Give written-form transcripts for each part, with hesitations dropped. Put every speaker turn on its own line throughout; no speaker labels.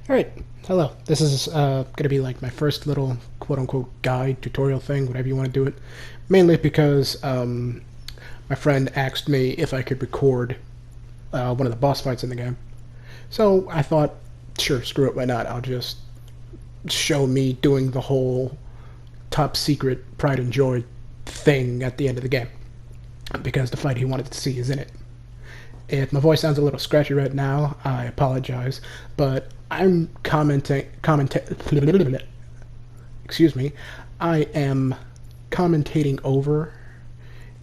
Alright, hello. This is gonna be like my first little quote-unquote guide, tutorial thing, whatever you want to do it. Mainly because my friend asked me if I could record one of the boss fights in the game. So I thought, sure, screw it, why not? I'll just show me doing the whole top secret pride and joy thing at the end of the game. Because the fight he wanted to see is in it. If my voice sounds a little scratchy right now, I apologize, but I'm excuse me, I am commentating over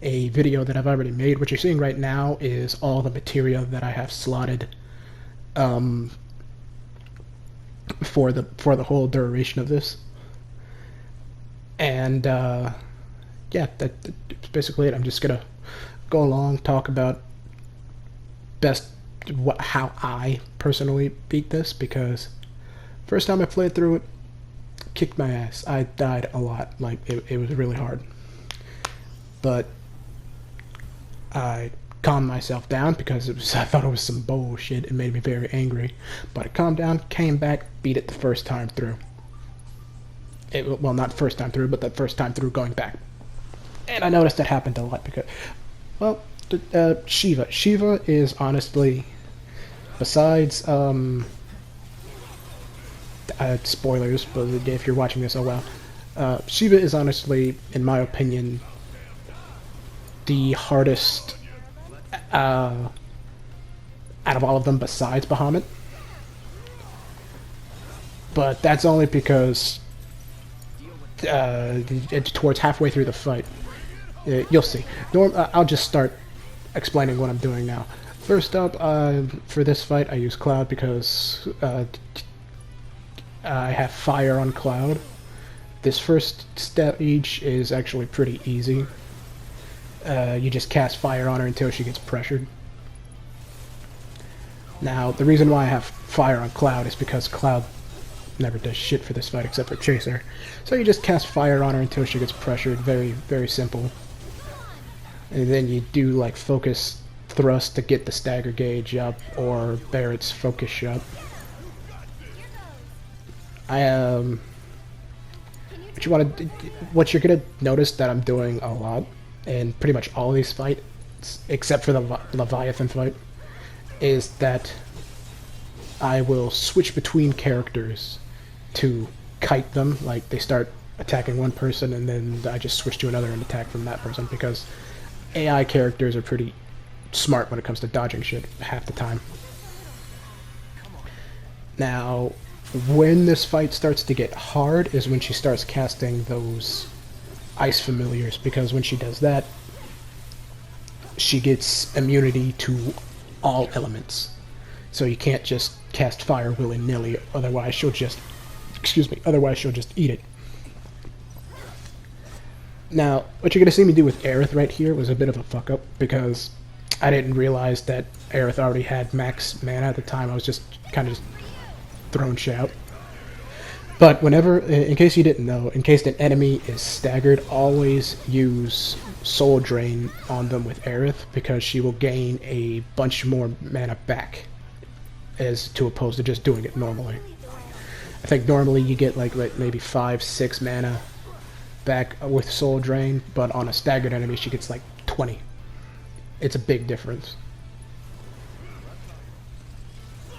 a video that I've already made. What you're seeing right now is all the material that I have slotted um, for the whole duration of this. And yeah, that's basically it. I'm just gonna go along, talk about how I personally beat this, because first time I played through it, kicked my ass. I died a lot. Like it was really hard, but I calmed myself down because I thought it was some bullshit. It made me very angry, but I calmed down, came back, beat it the first time through. Well, not first time through, but the first time through going back. And I noticed that happened a lot because, well, Shiva. Shiva is honestly, besides spoilers, but if you're watching this, oh well. Shiva is honestly, in my opinion, the hardest out of all of them besides Bahamut. But that's only because towards halfway through the fight, you'll see. I'll just start explaining what I'm doing now. First up, for this fight, I use Cloud because I have fire on Cloud. This first stage is actually pretty easy. You just cast fire on her until she gets pressured. Now, the reason why I have fire on Cloud is because Cloud never does shit for this fight except for Chaser. So you just cast fire on her until she gets pressured. Very, very simple. And then you do like focus thrust to get the stagger gauge up, or Barrett's focus shot. What you're gonna notice that I'm doing a lot in pretty much all these fights, except for the Leviathan fight, is that I will switch between characters to kite them. Like they start attacking one person and then I just switch to another and attack from that person, because AI characters are pretty smart when it comes to dodging shit half the time. Now, when this fight starts to get hard is when she starts casting those ice familiars, because when she does that, she gets immunity to all elements. So you can't just cast fire willy-nilly, otherwise she'll just eat it. Now, what you're going to see me do with Aerith right here was a bit of a fuck-up, because I didn't realize that Aerith already had max mana at the time. I was just kind of throwing shit out. But whenever, in case you didn't know, in case an enemy is staggered, always use Soul Drain on them with Aerith, because she will gain a bunch more mana back, as to opposed to just doing it normally. I think normally you get like maybe 5-6 mana back with Soul Drain, but on a staggered enemy she gets like 20. It's a big difference.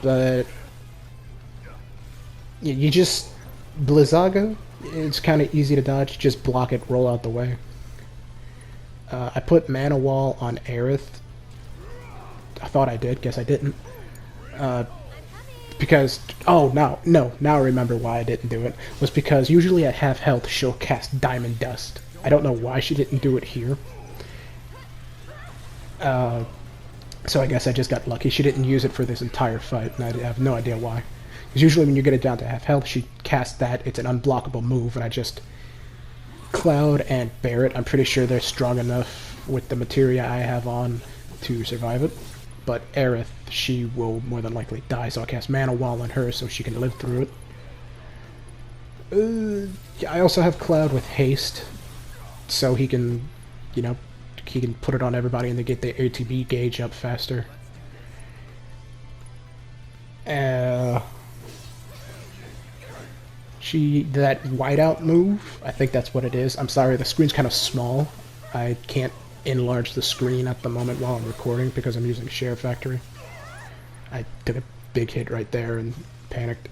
But you just Blizzaga, it's kind of easy to dodge. Just block it, roll out the way. I put Mana Wall on Aerith. I thought I did, guess I didn't. Because, oh, now I remember why I didn't do it. Was because usually at half health she'll cast Diamond Dust. I don't know why she didn't do it here. So I guess I just got lucky. She didn't use it for this entire fight, and I have no idea why. Because usually when you get it down to half health, she casts that. It's an unblockable move, and I just... Cloud and Barrett, I'm pretty sure they're strong enough with the materia I have on to survive it. But Aerith, she will more than likely die, so I'll cast Mana Wall on her so she can live through it. I also have Cloud with haste, so he can, you know, he can put it on everybody and they get the ATB gauge up faster. that whiteout move, I think that's what it is. I'm sorry, the screen's kind of small. I can't enlarge the screen at the moment while I'm recording because I'm using SHAREfactory. I took a big hit right there and panicked.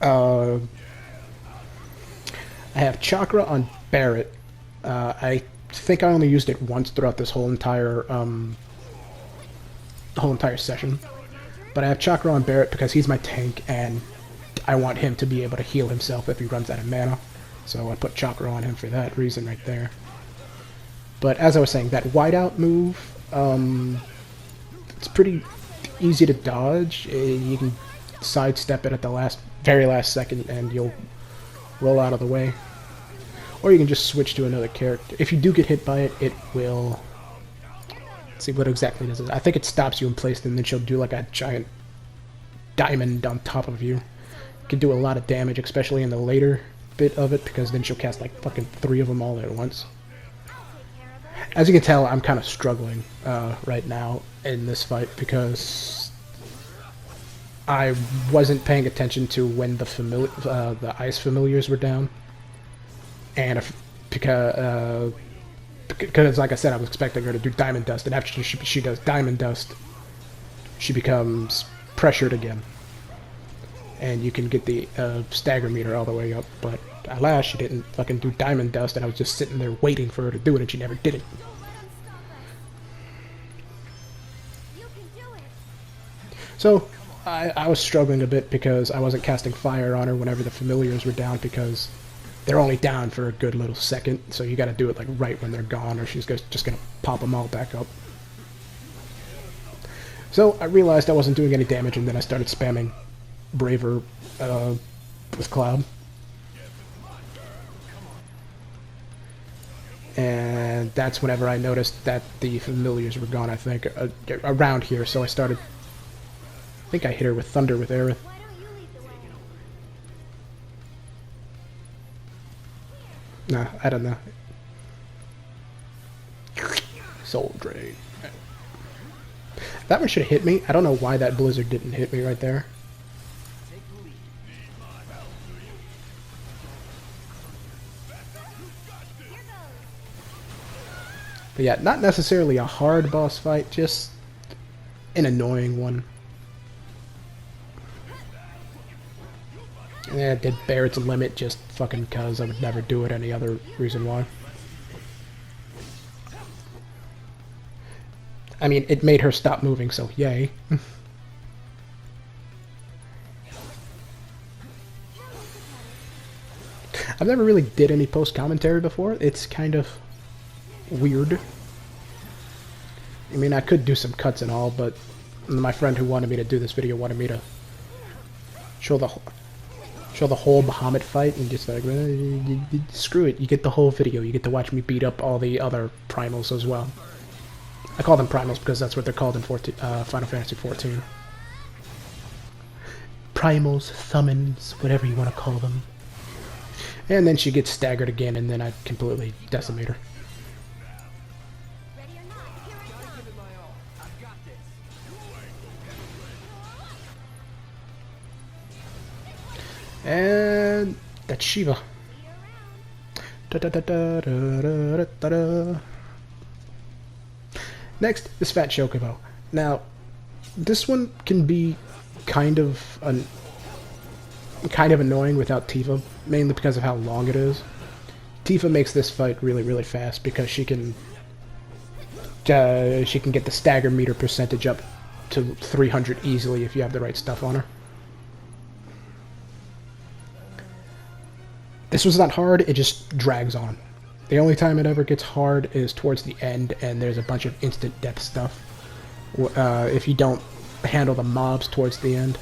I have Chakra on Barret. I think I only used it once throughout this whole entire session. But I have Chakra on Barret because he's my tank, and I want him to be able to heal himself if he runs out of mana. So I put Chakra on him for that reason right there. But as I was saying, that whiteout move, it's pretty easy to dodge. You can sidestep it at the very last second and you'll roll out of the way. Or you can just switch to another character. If you do get hit by it, it will... Let's see what exactly does it. I think it stops you in place and then she'll do like a giant diamond on top of you. It can do a lot of damage, especially in the later bit of it, because then she'll cast like fucking 3 of them all at once. As you can tell, I'm kind of struggling right now in this fight because I wasn't paying attention to when the ice familiars were down, and because like I said, I was expecting her to do Diamond Dust, and after she does Diamond Dust, she becomes pressured again, and you can get the stagger meter all the way up, but alas, she didn't fucking do Diamond Dust, and I was just sitting there waiting for her to do it, and she never did it. So, I was struggling a bit because I wasn't casting fire on her whenever the familiars were down, because they're only down for a good little second, so you gotta do it like right when they're gone, or she's just gonna pop them all back up. So, I realized I wasn't doing any damage, and then I started spamming Braver with Cloud. And that's whenever I noticed that the familiars were gone, I think, around here, so I started... I think I hit her with Thunder with Aerith. Nah, I don't know. Soul Drain. That one should have hit me. I don't know why that Blizzard didn't hit me right there. But yeah, not necessarily a hard boss fight, just an annoying one. Yeah, did Barret's Limit just fucking cuz. I would never do it any other reason why. I mean, it made her stop moving, so yay. I've never really did any post-commentary before. It's kind of weird. I mean, I could do some cuts and all, but my friend who wanted me to do this video wanted me to show the whole Bahamut fight, and just like, screw it, you get the whole video, you get to watch me beat up all the other primals as well. I call them primals because that's what they're called in Final Fantasy XIV. Primals, summons, whatever you want to call them. And then she gets staggered again, and then I completely decimate her. And that's Shiva. Next is Fat Chocobo. Now, this one can be kind of annoying without Tifa, mainly because of how long it is. Tifa makes this fight really, really fast because she can get the stagger meter percentage up to 300 easily if you have the right stuff on her. This was not hard, it just drags on. The only time it ever gets hard is towards the end, and there's a bunch of instant death stuff if you don't handle the mobs towards the end.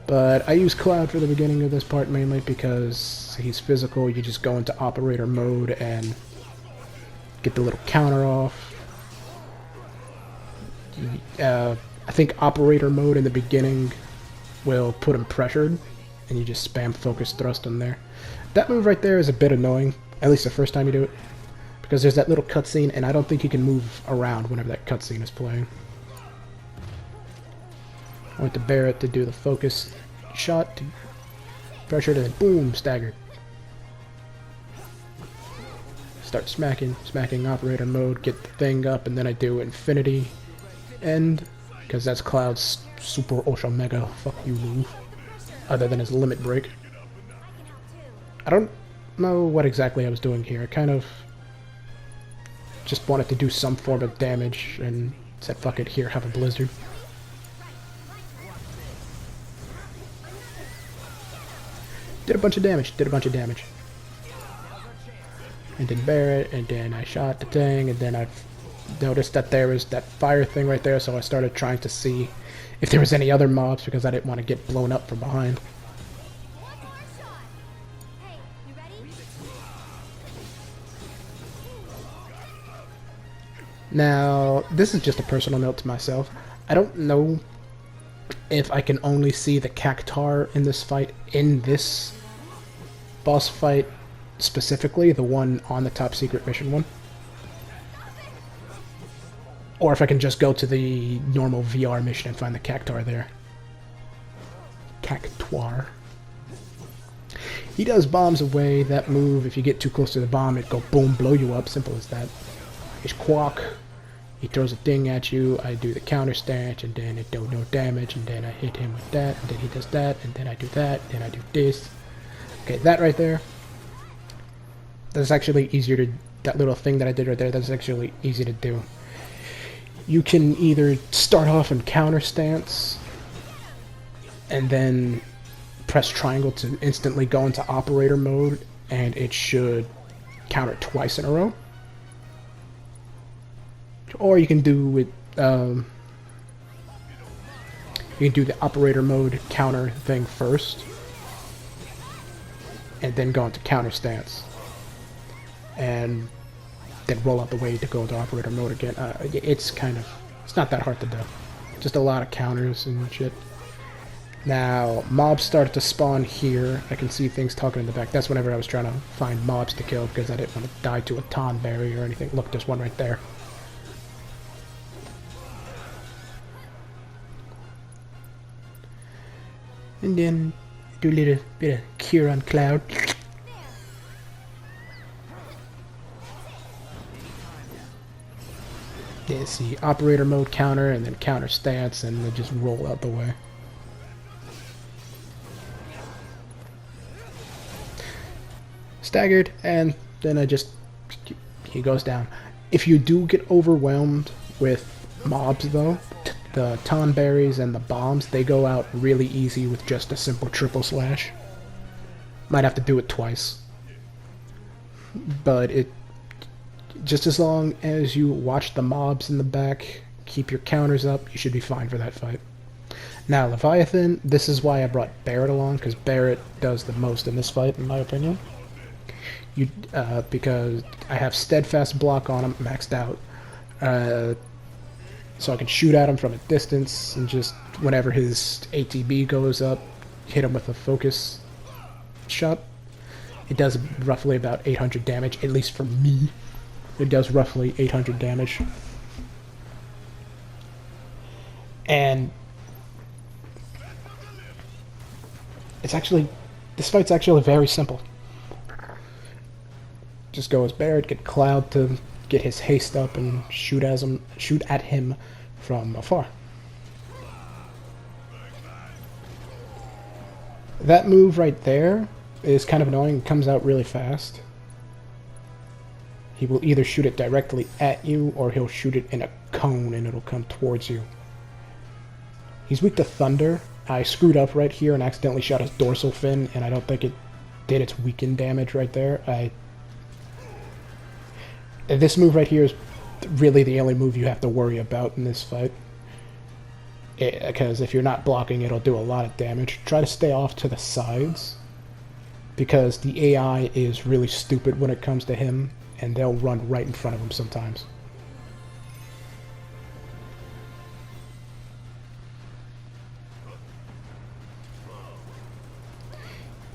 But I use Cloud for the beginning of this part mainly because he's physical. You just go into operator mode and get the little counter off. I think operator mode in the beginning will put him pressured, and you just spam focus thrust in there. That move right there is a bit annoying, at least the first time you do it, because there's that little cutscene, and I don't think you can move around whenever that cutscene is playing. I went to Barret to do the focus shot to Pressured and then boom, staggered. Start smacking operator mode, get the thing up, and then I do infinity end, because that's Cloud's super ultra mega fuck you move, other than his limit break. I don't know what exactly I was doing here. I kind of just wanted to do some form of damage and said fuck it, here, have a blizzard. Did a bunch of damage. And then Barret, and then I shot the thing, and then I noticed that there was that fire thing right there, so I started trying to see if there was any other mobs because I didn't want to get blown up from behind. Now, this is just a personal note to myself. I don't know if I can only see the Cactuar in this fight, in this boss fight specifically, the one on the top secret mission one. Or if I can just go to the normal VR mission and find the Cactuar there. Cactuar. He does bombs away. That move, if you get too close to the bomb, it go boom, blow you up. Simple as that. He's Quack. He throws a thing at you. I do the counter stance, and then it do no damage, and then I hit him with that, and then he does that, and then I do that, and I do this. Okay, that right there. That's actually easier to... That little thing that I did right there, that's actually easy to do. You can either start off in counter stance, and then press triangle to instantly go into operator mode, and it should counter twice in a row. Or you can do it, you can do the operator mode counter thing first, and then go into counter stance, and then roll out the way to go into operator mode again. It's not that hard to do. Just a lot of counters and shit. Now, mobs started to spawn here. I can see things talking in the back. That's whenever I was trying to find mobs to kill because I didn't want to die to a Tonberry or anything. Look, there's one right there. And then do a little bit of cure on Cloud. Yeah, see, operator mode counter, and then counter stance, and then just roll out the way. Staggered, and then he goes down. If you do get overwhelmed with mobs, though, the Tonberries and the bombs, they go out really easy with just a simple triple slash. Might have to do it twice. But just as long as you watch the mobs in the back, keep your counters up, you should be fine for that fight. Now, Leviathan, this is why I brought Barret along, because Barret does the most in this fight, in my opinion. Because I have steadfast block on him, maxed out. So I can shoot at him from a distance, and just whenever his ATB goes up, hit him with a focus shot. It does roughly about 800 damage, at least for me. It does roughly 800 damage. And this fight's actually very simple. Just go as Barret, get Cloud to get his haste up and shoot at him from afar. That move right there is kind of annoying. It comes out really fast. He will either shoot it directly at you, or he'll shoot it in a cone and it'll come towards you. He's weak to thunder. I screwed up right here and accidentally shot his dorsal fin, and I don't think it did its weakened damage right there. This move right here is really the only move you have to worry about in this fight. Because if you're not blocking, it'll do a lot of damage. Try to stay off to the sides, because the AI is really stupid when it comes to him, and they'll run right in front of him sometimes.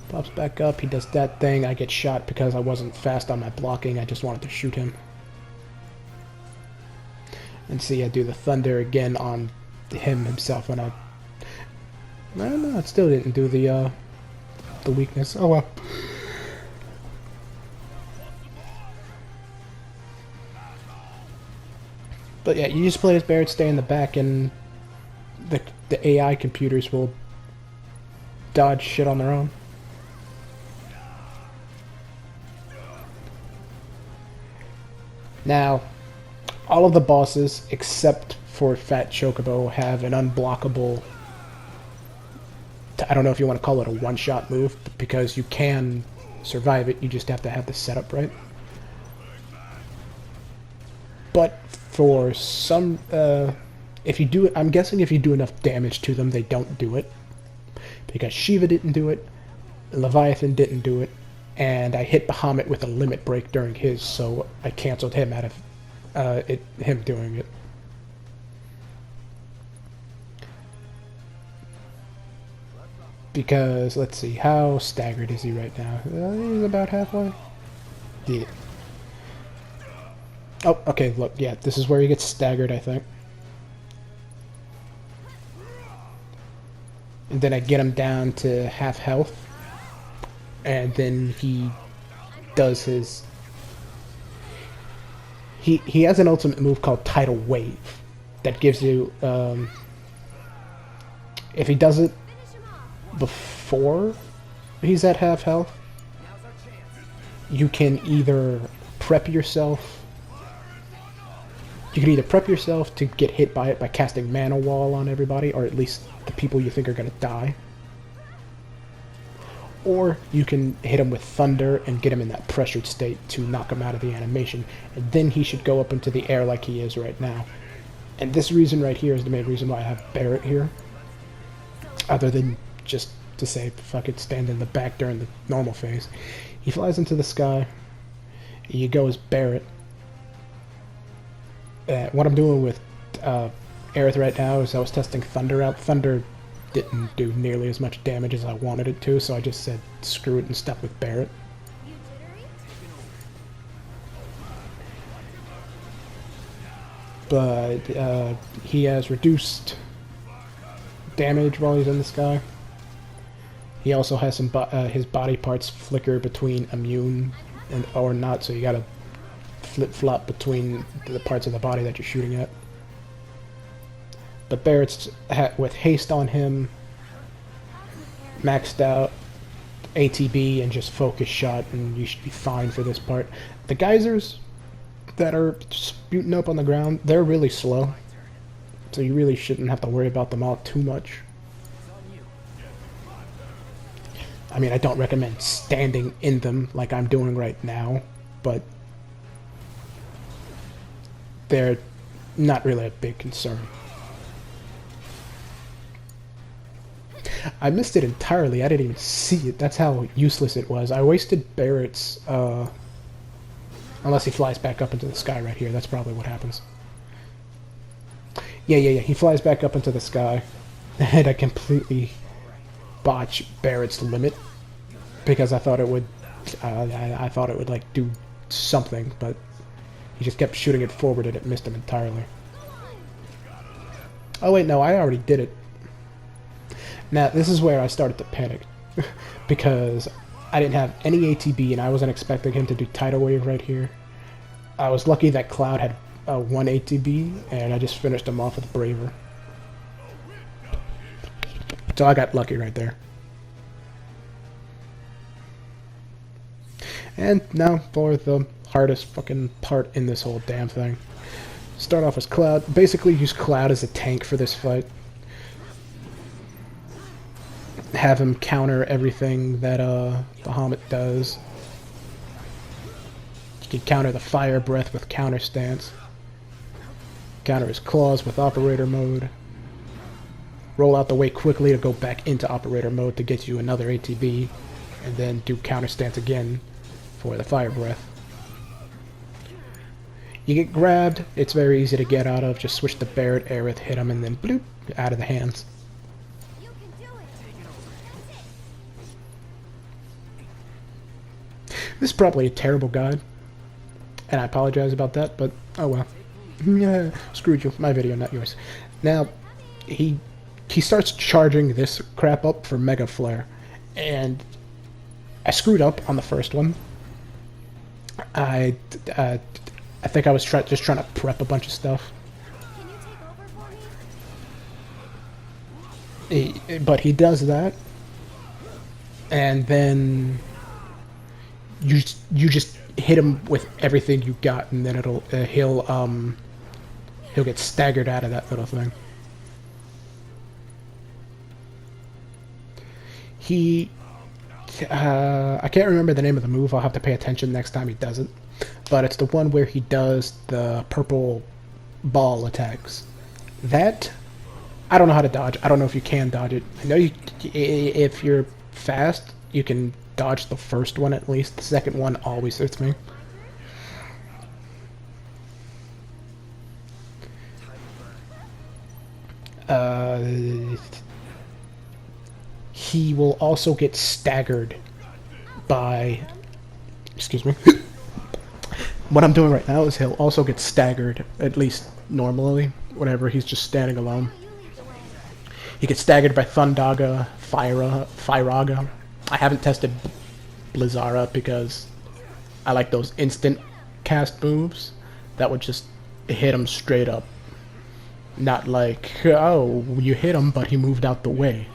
Pops back up, he does that thing, I get shot because I wasn't fast on my blocking, I just wanted to shoot him. And see, I do the thunder again on him himself, and I still didn't do the the weakness. Oh well. But yeah, you just play as Barret, stay in the back, and the AI computers will dodge shit on their own. Now, all of the bosses, except for Fat Chocobo, have an unblockable... I don't know if you want to call it a one-shot move, because you can survive it, you just have to have the setup right. But for some... if you do it, I'm guessing if you do enough damage to them, they don't do it. Because Shiva didn't do it, Leviathan didn't do it, and I hit Bahamut with a limit break during his, so I canceled him out of him doing it. Because, let's see, how staggered is he right now? He's about halfway? Yeah. Oh, okay, look, yeah, this is where he gets staggered, I think. And then I get him down to half health. And then he does his... He has an ultimate move called Tidal Wave. That gives you... if he does it before he's at half health, you can either prep yourself... You can either prep yourself to get hit by it by casting Mana Wall on everybody, or at least the people you think are going to die. Or you can hit him with Thunder and get him in that pressured state to knock him out of the animation, and then he should go up into the air like he is right now. And this reason right here is the main reason why I have Barret here. Other than just to say, fuck it, stand in the back during the normal phase. He flies into the sky. You go as Barret. What I'm doing with Aerith right now is I was testing Thunder out. Thunder didn't do nearly as much damage as I wanted it to, so I just said screw it and stuck with Barret. But he has reduced damage while he's in the sky. He also has some his body parts flicker between immune and or not, so you gotta flip-flop between the parts of the body that you're shooting at. But Barret's with haste on him, maxed out, ATB, and just focus shot, and you should be fine for this part. The geysers that are spewing up on the ground, they're really slow, so you really shouldn't have to worry about them all too much. I mean, I don't recommend standing in them like I'm doing right now, but they're not really a big concern. I missed it entirely. I didn't even see it. That's how useless it was. I wasted Barret's, unless he flies back up into the sky right here. That's probably what happens. Yeah. He flies back up into the sky. And I completely botch Barret's limit. Because I thought it would, I thought it would, like, do something, but he just kept shooting it forward and it missed him entirely. Oh wait, no, I already did it. Now, this is where I started to panic, because I didn't have any ATB and I wasn't expecting him to do Tidal Wave right here. I was lucky that Cloud had 1 ATB, and I just finished him off with Braver. So I got lucky right there. And now for the hardest fucking part in this whole damn thing. Start off as Cloud. Basically use Cloud as a tank for this fight. Have him counter everything that Bahamut does. You can counter the Fire Breath with Counter Stance. Counter his Claws with Operator Mode. Roll out the way quickly to go back into Operator Mode to get you another ATB. And then do Counter Stance again for the Fire Breath. You get grabbed, it's very easy to get out of. Just switch to Barret, Aerith, hit him, and then bloop, out of the hands. This is probably a terrible guide, and I apologize about that, but oh well. Yeah, screwed you. My video, not yours. Now, he starts charging this crap up for Mega Flare, and I screwed up on the first one. I, uh, I think I was just trying to prep a bunch of stuff. But he does that, and then you just hit him with everything you got, and then he'll get staggered out of that little thing. I can't remember the name of the move. I'll have to pay attention next time he does it. But it's the one where he does the purple ball attacks. That, I don't know how to dodge. I don't know if you can dodge it. I know if you're fast, you can dodge the first one at least. The second one always hurts me. He will also get staggered by... Excuse me. What I'm doing right now is he'll also get staggered, at least normally, whenever he's just standing alone. He gets staggered by Thundaga, Firaga. I haven't tested Blizzara because I like those instant cast moves that would just hit him straight up. Not like, oh, you hit him, but he moved out the way.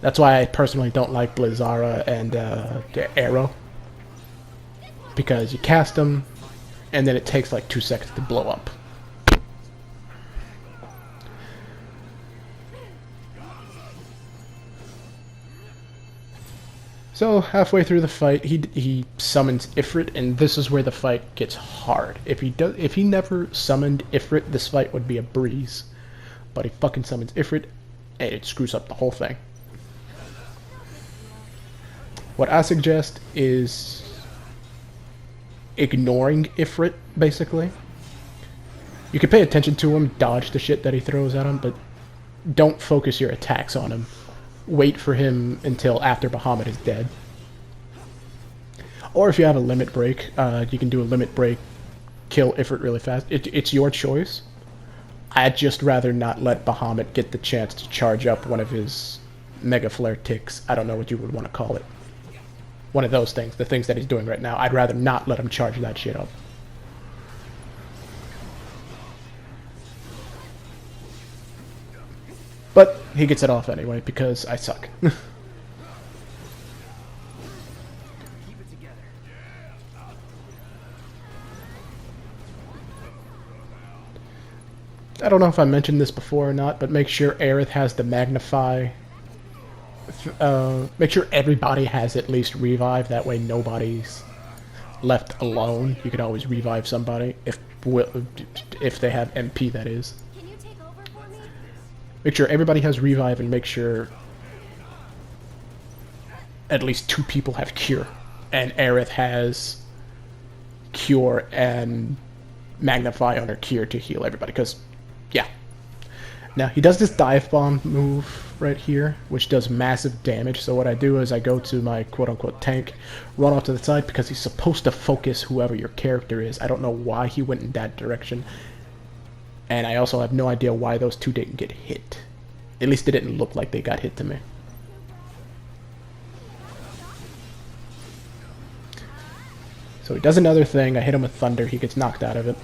That's why I personally don't like Blizzara and Arrow. Because you cast them, and then it takes like 2 seconds to blow up. So halfway through the fight, he summons Ifrit, and this is where the fight gets hard. If he never summoned Ifrit, this fight would be a breeze. But he fucking summons Ifrit, and it screws up the whole thing. What I suggest is ignoring Ifrit, basically. You can pay attention to him, dodge the shit that he throws at him, but don't focus your attacks on him. Wait for him until after Bahamut is dead. Or if you have a limit break, you can do a limit break, kill Ifrit really fast. It's your choice. I'd just rather not let Bahamut get the chance to charge up one of his Mega Flare ticks. I don't know what you would want to call it. One of those things, the things that he's doing right now. I'd rather not let him charge that shit up. But he gets it off anyway, because I suck. I don't know if I mentioned this before or not, but make sure Aerith has the Magnify. Make sure everybody has at least Revive, that way nobody's left alone. You could always revive somebody, if they have MP, that is. Make sure everybody has Revive, and make sure at least 2 people have Cure. And Aerith has Cure and Magnify on her Cure to heal everybody, because, yeah. Now, he does this Dive Bomb move right here, which does massive damage, so what I do is I go to my quote-unquote tank, run off to the side, because he's supposed to focus whoever your character is. I don't know why he went in that direction. And I also have no idea why those 2 didn't get hit. At least it didn't look like they got hit to me. So he does another thing. I hit him with Thunder. He gets knocked out of it.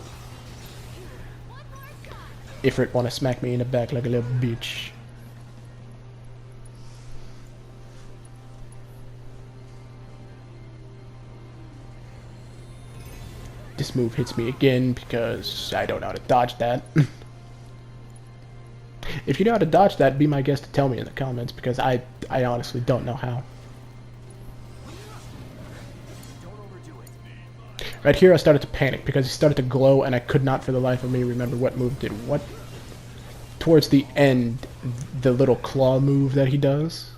Ifrit wanna smack me in the back like a little bitch. This move hits me again because I don't know how to dodge that. If you know how to dodge that, be my guest to tell me in the comments, because I honestly don't know how. Right here I started to panic because he started to glow and I could not for the life of me remember what move did what. Towards the end, the little claw move that he does,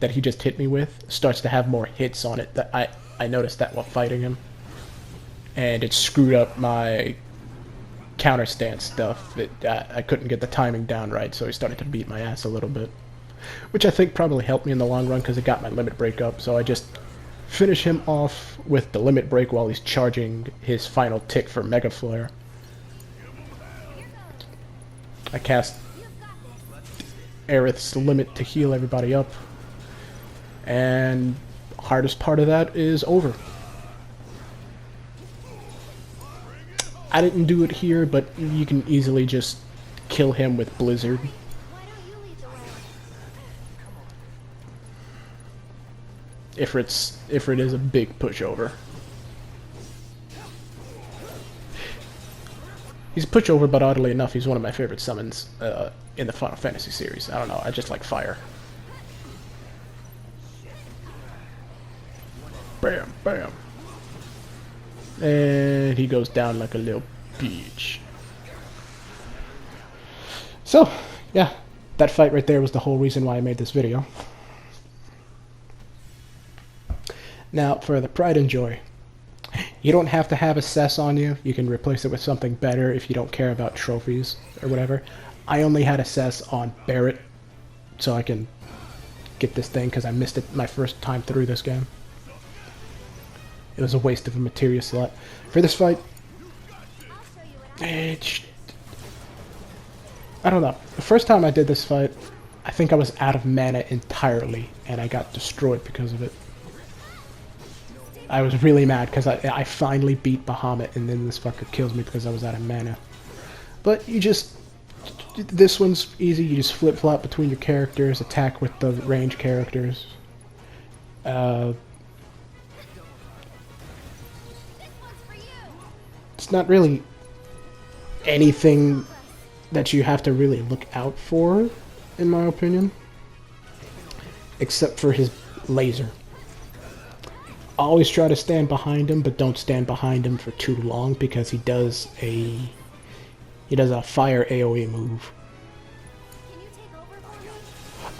that he just hit me with, starts to have more hits on it. That I noticed that while fighting him. And it screwed up my counter stance stuff. I couldn't get the timing down right, so he started to beat my ass a little bit. Which I think probably helped me in the long run because it got my limit break up, so I just finish him off with the limit break while he's charging his final tick for Mega Flare. I cast Aerith's limit to heal everybody up, and hardest part of that is over. I didn't do it here, but you can easily just kill him with Blizzard. If it is a big pushover. He's a pushover, but oddly enough, he's one of my favorite summons in the Final Fantasy series. I don't know, I just like fire. Bam, bam. And he goes down like a little peach. So, yeah, that fight right there was the whole reason why I made this video. Now, for the pride and joy. You don't have to have a cess on you. You can replace it with something better if you don't care about trophies or whatever. I only had a cess on Barret, so I can get this thing because I missed it my first time through this game. It was a waste of a materia slot. For this fight, I don't know. The first time I did this fight, I think I was out of mana entirely, and I got destroyed because of it. I was really mad because I finally beat Bahamut, and then this fucker kills me because I was out of mana. But you just... This one's easy. You just flip-flop between your characters, attack with the range characters. It's not really anything that you have to really look out for, in my opinion. Except for his laser. Always try to stand behind him, but don't stand behind him for too long because he does a fire AoE move.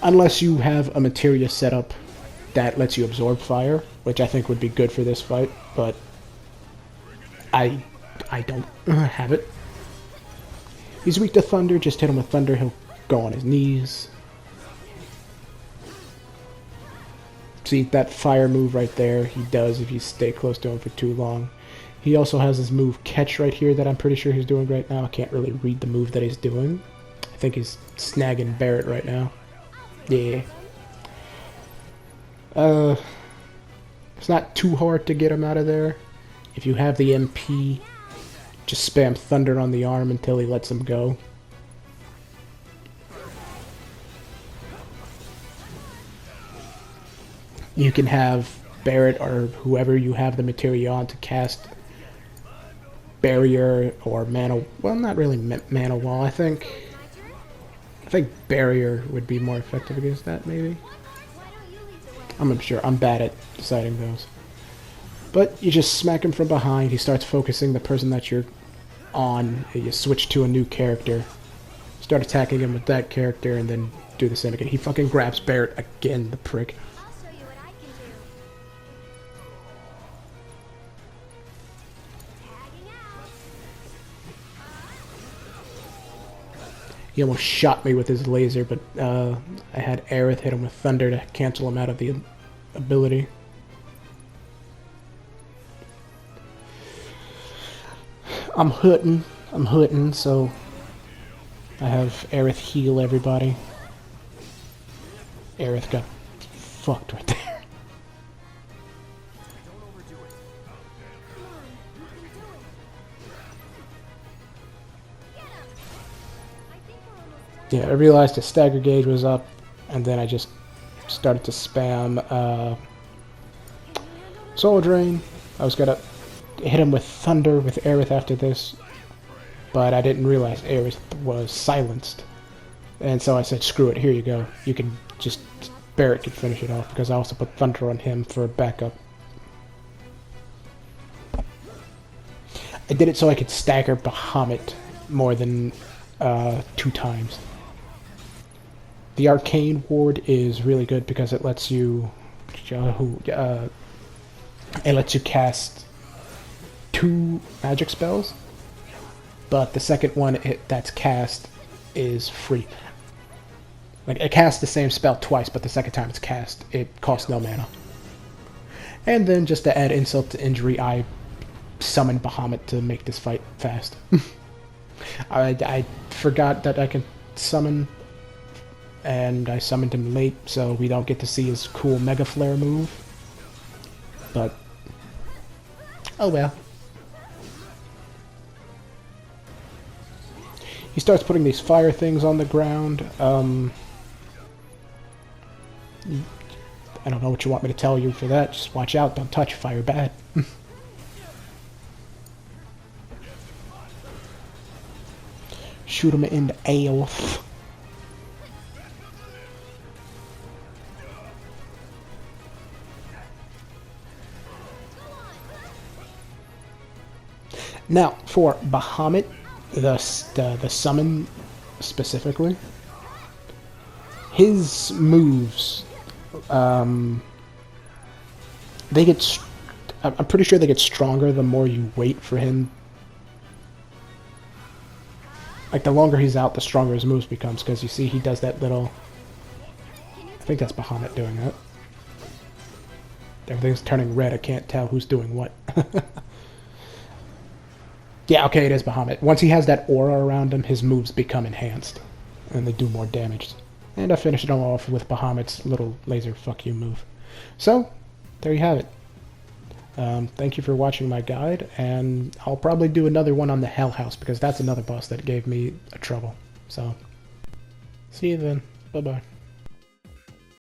Unless you have a materia setup that lets you absorb fire, which I think would be good for this fight, but I don't have it. He's weak to thunder, just hit him with thunder, he'll go on his knees. See, that fire move right there, he does if you stay close to him for too long. He also has his move Catch right here that I'm pretty sure he's doing right now. I can't really read the move that he's doing. I think he's snagging Barret right now. Yeah. It's not too hard to get him out of there. If you have the MP, just spam Thunder on the arm until he lets him go. You can have Barret or whoever you have the materia on to cast Barrier or Mana... Well, not really Mana Wall, I think Barrier would be more effective against that, maybe? I'm not sure. I'm bad at deciding those. But you just smack him from behind, he starts focusing the person that you're on, you switch to a new character, start attacking him with that character, and then do the same again. He fucking grabs Barret again, the prick. He almost shot me with his laser, but I had Aerith hit him with Thunder to cancel him out of the ability. I'm hurting, so I have Aerith heal everybody. Aerith got fucked right there. Yeah, I realized his stagger gauge was up, and then I just started to spam Soul Drain. I was gonna hit him with Thunder with Aerith after this, but I didn't realize Aerith was silenced. And so I said, screw it, here you go. You can just... Barret could finish it off, because I also put Thunder on him for backup. I did it so I could stagger Bahamut more than 2 times. The Arcane Ward is really good because it lets you cast 2 magic spells, but the second one that's cast is free. Like, it casts the same spell twice, but the second time it's cast, it costs no mana. And then, just to add insult to injury, I summoned Bahamut to make this fight fast. I forgot that I can summon, and I summoned him late, so we don't get to see his cool Mega Flare move. But, oh well. He starts putting these fire things on the ground. I don't know what you want me to tell you for that. Just watch out, don't touch fire bad. Shoot him in the ass. Now, for Bahamut, the summon specifically, his moves, they get, I'm pretty sure they get stronger the more you wait for him. Like, the longer he's out, the stronger his moves becomes, because you see he does that little, I think that's Bahamut doing that. Everything's turning red, I can't tell who's doing what. Yeah, okay, it is Bahamut. Once he has that aura around him, his moves become enhanced, and they do more damage. And I finished it all off with Bahamut's little laser fuck you move. So, there you have it. Thank you for watching my guide, and I'll probably do another one on the Hell House, because that's another boss that gave me a trouble. So, see you then. Bye-bye.